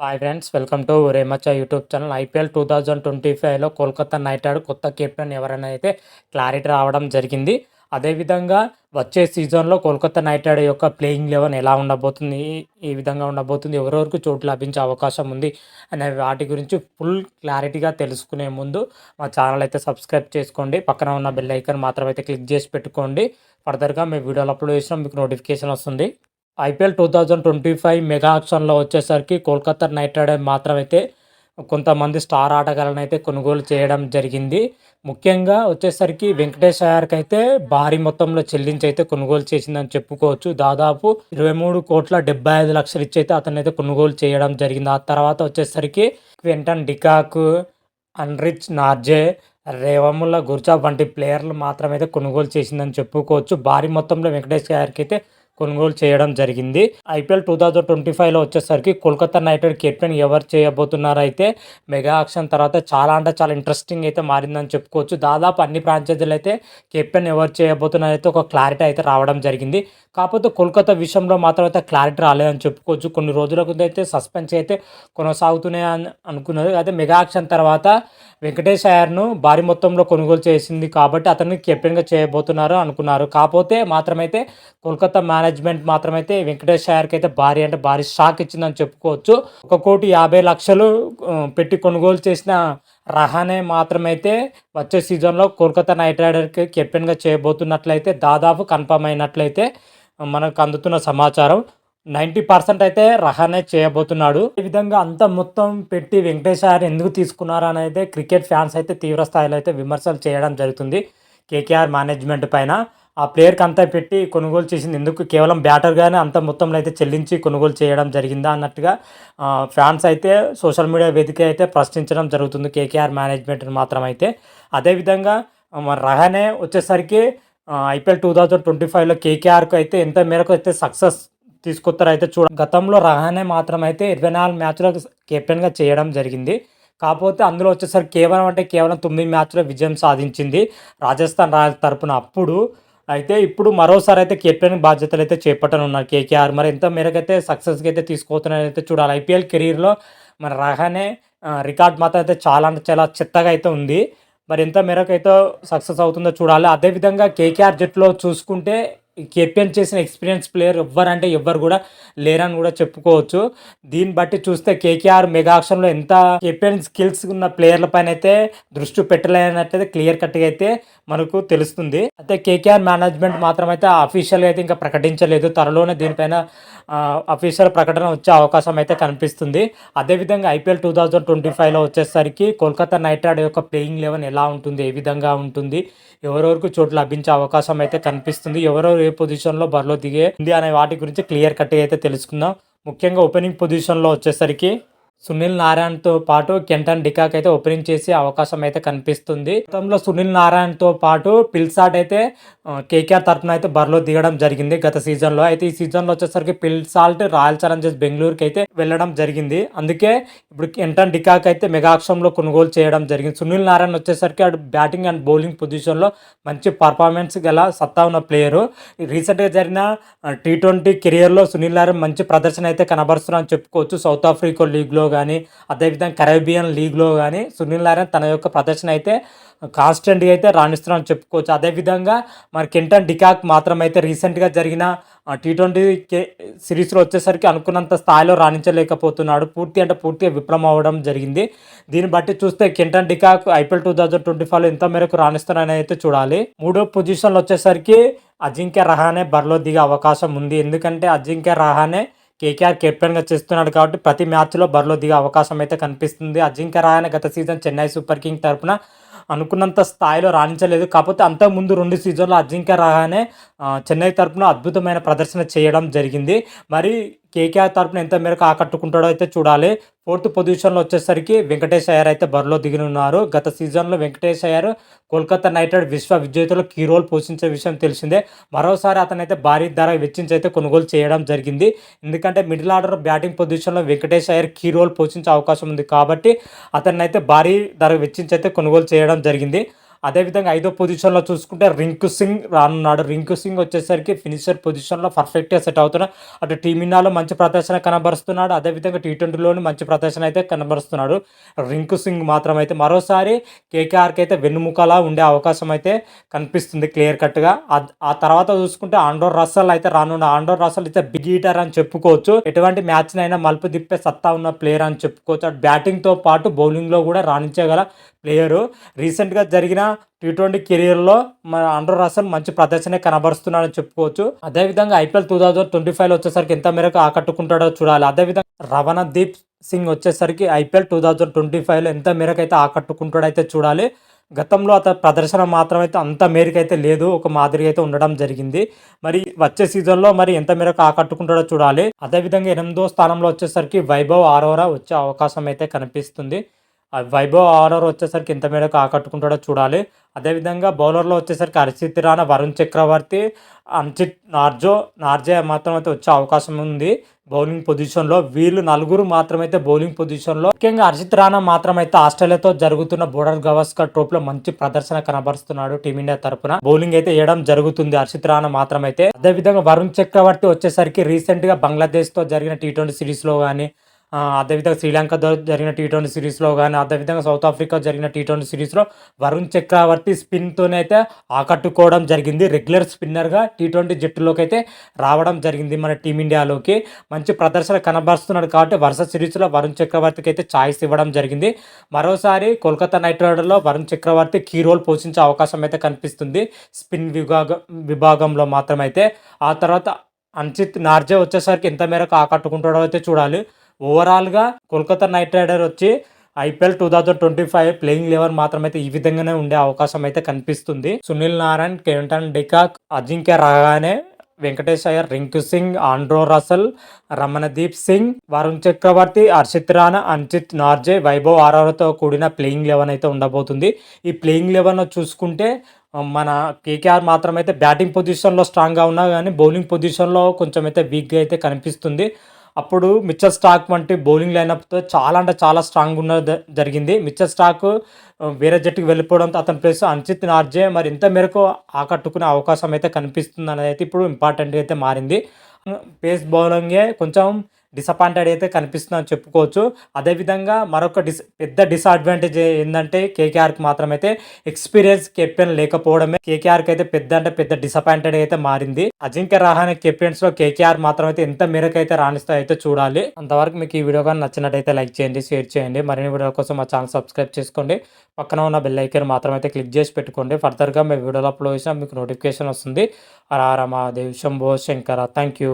Hi friends, welcome to రేమచ్చ YouTube channel. IPL 2025లో Kolkata night rider కొత్త కెప్టెన్ ఎవరైనా అయితే క్లారిటీ రావడం జరిగింది. అదేవిధంగా వచ్చే సీజన్లో కోల్కతా నైట్ రైడర్ యొక్క ప్లేయింగ్ లెవెన్ ఎలా ఉండబోతుంది, ఏ విధంగా ఉండబోతుంది, ఎవరెవరికి చోటు లభించే అవకాశం ఉంది అనే వాటి గురించి ఫుల్ క్లారిటీగా తెలుసుకునే ముందు మా ఛానల్ అయితే సబ్స్క్రైబ్ చేసుకోండి. పక్కన ఉన్న బెల్ ఐకాన్ మాత్రం అయితే క్లిక్ చేసి పెట్టుకోండి. ఫర్దర్గా మీ వీడియోలు అప్లోడ్ చేసినా మీకు నోటిఫికేషన్ వస్తుంది. ఐపీఎల్ 2025 మెగా ఆక్షన్లో వచ్చేసరికి కోల్కతా నైట్ రైడర్ మాత్రమైతే కొంతమంది స్టార్ ఆటగాళ్ళని అయితే కొనుగోలు చేయడం జరిగింది. ముఖ్యంగా వచ్చేసరికి వెంకటేష్ అయ్యర్కి అయితే భారీ మొత్తంలో చెల్లించి అయితే కొనుగోలు చేసిందని చెప్పుకోవచ్చు. దాదాపు 23,75,00,000 ఇచ్చి అయితే అతను అయితే కొనుగోలు చేయడం జరిగింది. ఆ తర్వాత వచ్చేసరికి క్వింటన్ డికాక్, అన్రిచ్ నార్జే, రేవముల్ల గుర్జాఫ్ వంటి ప్లేయర్లు మాత్రమైతే కొనుగోలు చేసిందని చెప్పుకోవచ్చు. భారీ మొత్తంలో వెంకటేష్ అయ్యర్కి అయితే కొనుగోలు చేయడం జరిగింది. ఐపీఎల్ 2025లో వచ్చేసరికి కోల్కతా నైట్ రైడర్ కెప్టెన్ ఎవరు చేయబోతున్నారు అయితే మెగా ఆక్షన్ తర్వాత చాలా అంటే చాలా ఇంట్రెస్టింగ్ అయితే మారిందని చెప్పుకోవచ్చు. దాదాపు అన్ని ఫ్రాంచైజీలు అయితే కెప్టెన్ ఎవరు చేయబోతున్నారు అయితే ఒక క్లారిటీ అయితే రావడం జరిగింది. కాకపోతే కోల్కతా విషయంలో మాత్రం అయితే క్లారిటీ రాలేదని చెప్పుకోవచ్చు. కొన్ని రోజులకు అయితే సస్పెన్స్ అయితే కొనసాగుతూనే అనుకున్నది. అదే మెగా ఆక్షన్ తర్వాత వెంకటేష్ అయ్యర్ను భారీ మొత్తంలో కొనుగోలు చేసింది కాబట్టి అతన్ని కెప్టెన్గా చేయబోతున్నారు అనుకున్నారు. కాకపోతే మాత్రమైతే కోల్కతా మేనేజ్మెంట్ మాత్రమైతే వెంకటేష్ అయ్యర్కి అయితే భారీ షాక్ ఇచ్చిందని చెప్పుకోవచ్చు. 1,50,00,000 పెట్టి కొనుగోలు చేసిన రహానే మాత్రమైతే వచ్చే సీజన్లో కోల్కతా నైట్ రైడర్కి కెప్టెన్గా చేయబోతున్నట్లయితే దాదాపు కన్ఫర్మ్ అయినట్లయితే మనకు అందుతున్న సమాచారం. 90% అయితే రహానే చేయబోతున్నాడు. ఈ విధంగా అంత మొత్తం పెట్టి వెంకటేష్ అయ్యర్ ఎందుకు తీసుకున్నారు అని అయితే క్రికెట్ ఫ్యాన్స్ అయితే తీవ్ర స్థాయిలో అయితే విమర్శలు చేయడం జరుగుతుంది కేకేఆర్ మేనేజ్మెంట్ పైన. ఆ ప్లేయర్కి అంతా పెట్టి కొనుగోలు చేసింది ఎందుకు, కేవలం బ్యాటర్గానే అంత మొత్తంలో అయితే చెల్లించి కొనుగోలు చేయడం జరిగిందా అన్నట్టుగా ఫ్యాన్స్ అయితే సోషల్ మీడియా వేదిక అయితే ప్రశ్నించడం జరుగుతుంది కేకేఆర్ మేనేజ్మెంట్ని మాత్రం అయితే. అదేవిధంగా మరి రహానే వచ్చేసరికి ఐపీఎల్ 2025లో కేకేఆర్కు అయితే ఎంత మేరకు అయితే సక్సెస్ తీసుకొస్తారు అయితే గతంలో రహానే మాత్రం అయితే 24 మ్యాచ్లకు కెప్టెన్గా చేయడం జరిగింది. కాకపోతే అందులో వచ్చేసరికి కేవలం 9 మ్యాచ్లో విజయం సాధించింది రాజస్థాన్ రాయల్స్ తరపున. ఇప్పుడు మరోసారి అయితే కెప్టెన్ బాధ్యతలు అయితే చేపట్టనున్నారు కేకేఆర్. మరి ఎంత మేరకు అయితే సక్సెస్గా అయితే తీసుకోతున్నారైతే చూడాలి. ఐపీఎల్ కెరీర్లో మరి రహానే రికార్డ్ మాత్రం అయితే చాలా అంటే చాలా చెత్తగా అయితే ఉంది. మరి ఎంత మేరకు అయితే సక్సెస్ అవుతుందో చూడాలి. అదేవిధంగా కేకేఆర్ జట్టులో చూసుకుంటే కెప్టెన్ చేసిన ఎక్స్పీరియన్స్ ప్లేయర్ ఎవ్వరు కూడా లేరని కూడా చెప్పుకోవచ్చు. దీన్ని బట్టి చూస్తే కేకేఆర్ మెగా ఆక్షన్లో ఎంత కెప్టెన్ స్కిల్స్ ఉన్న ప్లేయర్ల పైన అయితే దృష్టి పెట్టలేనట్లయితే క్లియర్ కట్గా అయితే మనకు తెలుస్తుంది. అయితే కేకేఆర్ మేనేజ్మెంట్ మాత్రం అయితే అఫీషియల్గా అయితే ఇంకా ప్రకటించలేదు. త్వరలోనే దీనిపైన అఫీషియల్ ప్రకటన వచ్చే అవకాశం అయితే కనిపిస్తుంది. అదేవిధంగా ఐపీఎల్ 2025లో వచ్చేసరికి కోల్కతా నైట్ రైడర్ యొక్క ప్లేయింగ్ లెవెన్ ఎలా ఉంటుంది, ఏ విధంగా ఉంటుంది, ఎవరెవరికి చోటు లభించే అవకాశం అయితే కనిపిస్తుంది, ఎవరెవరు ఏ పొజిషన్లో బరిలో దిగే అనే వాటి గురించి క్లియర్ కట్గా అయితే తెలుసుకుందాం. ముఖ్యంగా ఓపెనింగ్ పొజిషన్లో వచ్చేసరికి సునీల్ నారాయణ్తో పాటు కెంటన్ డికాక్ అయితే ఓపెనింగ్ చేసే అవకాశం అయితే కనిపిస్తుంది. గతంలో సునీల్ నారాయణ్తో పాటు పిల్సాట్ అయితే కేకేఆర్ తరఫున అయితే బరిలో దిగడం జరిగింది గత సీజన్లో. అయితే ఈ సీజన్లో వచ్చేసరికి పిల్సాల్ట్ రాయల్ ఛాలెంజర్స్ బెంగళూరుకి అయితే వెళ్ళడం జరిగింది. అందుకే ఇప్పుడు కెంటన్ డికాక్ అయితే మెగా ఆక్షన్లో కొనుగోలు చేయడం జరిగింది. సునీల్ నారాయణ్ వచ్చేసరికి అటు బ్యాటింగ్ అండ్ బౌలింగ్ పొజిషన్లో మంచి పర్ఫార్మెన్స్ గల సత్తా ఉన్న ప్లేయరు. రీసెంట్గా జరిగిన T20 కెరియర్లో సునీల్ నారాయణ్ మంచి ప్రదర్శన అయితే కనబరుస్తున్నారని చెప్పుకోవచ్చు. సౌత్ ఆఫ్రికా లీగ్లో కానీ అదేవిధంగా కరేబియన్ లీగ్లో కానీ సునీల్ నారాయణ్ తన యొక్క ప్రదర్శన అయితే కాన్స్టెంట్గా అయితే రాణిస్తున్నారని చెప్పుకోవచ్చు. అదేవిధంగా మరి కెంటన్ డికాక్ మాత్రం అయితే రీసెంట్గా జరిగిన T20 సిరీస్లో వచ్చేసరికి అనుకున్నంత స్థాయిలో రాణించలేకపోతున్నాడు. పూర్తిగా విఫలం అవ్వడం జరిగింది. దీన్ని బట్టి చూస్తే కెంటన్ డికాక్ ఐపీఎల్ 2025లో ఎంత మేరకు రాణిస్తారని అయితే చూడాలి. మూడో పొజిషన్లో వచ్చేసరికి అజింక్య రహానే బరిలో దిగే అవకాశం ఉంది. ఎందుకంటే అజింక్య రహానే కేకేఆర్ కెప్టెన్గా చేస్తున్నాడు కాబట్టి ప్రతి మ్యాచ్లో బరిలో దిగే అవకాశం అయితే కనిపిస్తుంది. అజింక్య రహానే గత సీజన్ చెన్నై సూపర్ కింగ్ తరపున అనుకున్నంత స్థాయిలో రాణించలేదు. కాకపోతే అంతకుముందు 2 సీజన్లో అజింక్య రహానే చెన్నై తరపున అద్భుతమైన ప్రదర్శన చేయడం జరిగింది. మరి కేకేఆర్ తరపున ఎంత మేరకు ఆకట్టుకుంటాడో అయితే చూడాలి. 4th పొజిషన్లో వచ్చేసరికి వెంకటేష్ అయ్యర్ అయితే బరిలో దిగనున్నారు. గత సీజన్లో వెంకటేష్ అయ్యర్ కోల్కతా నైట్ రైడర్ విశ్వ విజేతలో కీ రోల్ పోషించే విషయం తెలిసిందే. మరోసారి అతనైతే భారీ ధర వెచ్చించి అయితే కొనుగోలు చేయడం జరిగింది. ఎందుకంటే మిడిల్ ఆర్డర్ బ్యాటింగ్ పొజిషన్లో వెంకటేష్ అయ్యర్ కీ రోల్ పోషించే అవకాశం ఉంది కాబట్టి అతన్నైతే భారీ ధర వెచ్చించి అయితే కొనుగోలు చేయడం జరిగింది. అదేవిధంగా ఐదో పొజిషన్‌లో చూసుకుంటే రింకు సింగ్ రానున్నాడు. రింకు సింగ్ వచ్చేసరికి ఫినిషర్ పొజిషన్‌లో పర్ఫెక్ట్‌గా సెట్ అవుతున్నాడు. అటు టీమిండియాలో మంచి ప్రదర్శన కనబరుస్తున్నాడు. అదేవిధంగా టీ20లోని మంచి ప్రదర్శన అయితే కనబరుస్తున్నాడు. రింకు సింగ్ మాత్రం అయితే మరోసారి కేకేఆర్‌కి అయితే వెన్నుముకలా ఉండే అవకాశం అయితే కనిపిస్తుంది క్లియర్ కట్‌గా. ఆ తర్వాత చూసుకుంటే ఆండ్రూ రస్సెల్ అయితే రానున్నాడు. ఆండ్రూ రస్సెల్ అయితే బిగ్ ఈటర్ అని చెప్పుకోవచ్చు. ఎటువంటి మ్యాచ్‌నైనా మలుపు తిప్పే సత్తా ఉన్న ప్లేయర్ అని చెప్పుకోవచ్చు. అటు బ్యాటింగ్‌తో పాటు బౌలింగ్‌లో కూడా రాణించగల ప్లేయరు. రీసెంట్‌గా జరిగిన టీ20 కెరియర్‌లో మన ఆండ్రూ రస్సెల్ మంచి ప్రదర్శనే కనబరుస్తున్నాడని చెప్పుకోవచ్చు. అదేవిధంగా ఐపీఎల్ 2025లో వచ్చేసరికి ఎంత మేరకు ఆకట్టుకుంటాడో చూడాలి. అదేవిధంగా రవణదీప్ సింగ్ వచ్చేసరికి ఐపీఎల్ 2025లో ఎంత మేరకైతే ఆకట్టుకుంటాడైతే చూడాలి. గతంలో అతని ప్రదర్శన మాత్రం అయితే అంత మేరకైతే లేదు. ఒక మాదిరిగా అయితే ఉండడం జరిగింది. మరి వచ్చే సీజన్‌లో మరి ఎంత మేరకు ఆకట్టుకుంటాడో చూడాలి. అదేవిధంగా 8దో స్థానంలో వచ్చేసరికి వైభవ్ ఆరోరా వచ్చే అవకాశం అయితే కనిపిస్తుంది. వైభవ్ ఆరోరా వచ్చేసరికి ఎంత మేరకు ఆకట్టుకుంటాడో చూడాలి. అదేవిధంగా బౌలర్‌లో వచ్చేసరికి హర్షిత్ రాణా, వరుణ్ చక్రవర్తి, అంకిత్ నార్జే మాత్రం అయితే వచ్చే అవకాశం ఉంది బౌలింగ్ పొజిషన్‌లో. వీళ్ళు నలుగురు మాత్రమైతే బౌలింగ్ పొజిషన్‌లో, ముఖ్యంగా హర్షిత్ రాణా మాత్రమైతే ఆస్ట్రేలియాతో జరుగుతున్న బోర్డర్ గవాస్కర్ ట్రోఫీలో మంచి ప్రదర్శన కనబరుస్తున్నాడు టీమిండియా తరపున. బౌలింగ్ అయితే వేయడం జరుగుతుంది హర్షిత్ రాణా మాత్రమైతే. అదేవిధంగా వరుణ్ చక్రవర్తి వచ్చేసరికి రీసెంట్‌గా బంగ్లాదేశ్‌తో జరిగిన టీ20 సిరీస్‌లో గానీ, అదేవిధంగా శ్రీలంకతో జరిగిన టీ20 సిరీస్‌లో గానీ, అదేవిధంగా సౌత్ ఆఫ్రికా జరిగిన టీ20 సిరీస్‌లో వరుణ్ చక్రవర్తి స్పిన్‌తోనైతే ఆకట్టుకోవడం జరిగింది. రెగ్యులర్ స్పిన్నర్‌గా టీ20 జట్టులోకి అయితే రావడం జరిగింది మన టీమిండియాలోకి. మంచి ప్రదర్శన కనబరుస్తున్నాడు కాబట్టి వరుస సిరీస్‌లో వరుణ్ చక్రవర్తికి అయితే ఛాయిస్ ఇవ్వడం జరిగింది. మరోసారి కోల్కతా నైట్ రైడర్స్‌లో వరుణ్ చక్రవర్తి కీ రోల్ పోషించే అవకాశం అయితే కనిపిస్తుంది స్పిన్ విభాగంలో మాత్రమైతే. ఆ తర్వాత అంకిత్ నార్జే వచ్చేసరికి ఎంత మేరకు ఆకట్టుకుంటాడో అయితే చూడాలి. ఓవరాల్‌గా కోల్కతా నైట్ రైడర్ వచ్చి ఐపీఎల్ 2025 ప్లేయింగ్ 11 మాత్రమైతే ఈ విధంగానే ఉండే అవకాశం అయితే కనిపిస్తుంది. Sunil Narayan, Kevin de Kock, Ajinkya Rahane, Venkatesh Iyer, Rinku Singh, Andre Russell, Ramandeep Singh, Varun Chakravarthy, Harshit Rana, Ankit Nortje, Vaibhav ఆరోరాతో కూడిన ప్లేయింగ్ 11 అయితే ఉండబోతుంది. ఈ ప్లేయింగ్ 11 చూసుకుంటే మన కేకేఆర్ మాత్రమైతే బ్యాటింగ్ పొజిషన్‌లో స్ట్రాంగ్‌గా ఉన్నా గానీ బౌలింగ్ పొజిషన్‌లో కొంచెం అయితే వీక్‌గా అయితే కనిపిస్తుంది. అప్పుడు మిచెల్ స్టార్క్ వంటి బౌలింగ్ లైనప్‌తో చాలా అంటే చాలా స్ట్రాంగ్‌గా జరిగింది. మిచెల్ స్టార్క్ వేరే జట్టుకి వెళ్ళిపోవడంతో అతని ప్లేస్ అంకిత్ నార్జే మరి ఎంత మేరకు ఆకట్టుకునే అవకాశం అయితే కనిపిస్తుందనేది అయితే ఇప్పుడు ఇంపార్టెంట్‌గా అయితే మారింది. పేస్ బౌలింగే కొంచెం డిసప్పాయింటెడ్ అయితే కనిపిస్తుందని చెప్పుకోవచ్చు. అదేవిధంగా మరొక పెద్ద డిసడ్వాంటేజ్ ఏందంటే కేకేఆర్‌కి మాత్రమైతే ఎక్స్‌పీరియన్స్ కెప్టెన్ లేకపోవడమే కేకేఆర్‌కి అయితే పెద్ద డిసప్పాయింటెడ్ అయితే మారింది. అజింక్య రహానే కెప్టెన్స్‌లో కేకేఆర్ మాత్రమైతే ఎంత మేరకైతే రాణిస్తాయో అయితే చూడాలి. అంతవరకు మీకు ఈ వీడియో కానీ నచ్చినట్టయితే లైక్ చేయండి, షేర్ చేయండి. మరిన్ని వీడియోల కోసం మా ఛానల్ సబ్స్క్రైబ్ చేసుకోండి. పక్కన ఉన్న బెల్ ఐకాన్ మాత్రమైతే క్లిక్ చేసి పెట్టుకోండి. ఫర్దర్‌గా మేము వీడియోలు అప్లోడ్ చేసినా మీకు నోటిఫికేషన్ వస్తుంది. హర హర మహాదేవ్, శంభో శంకర. Thank you.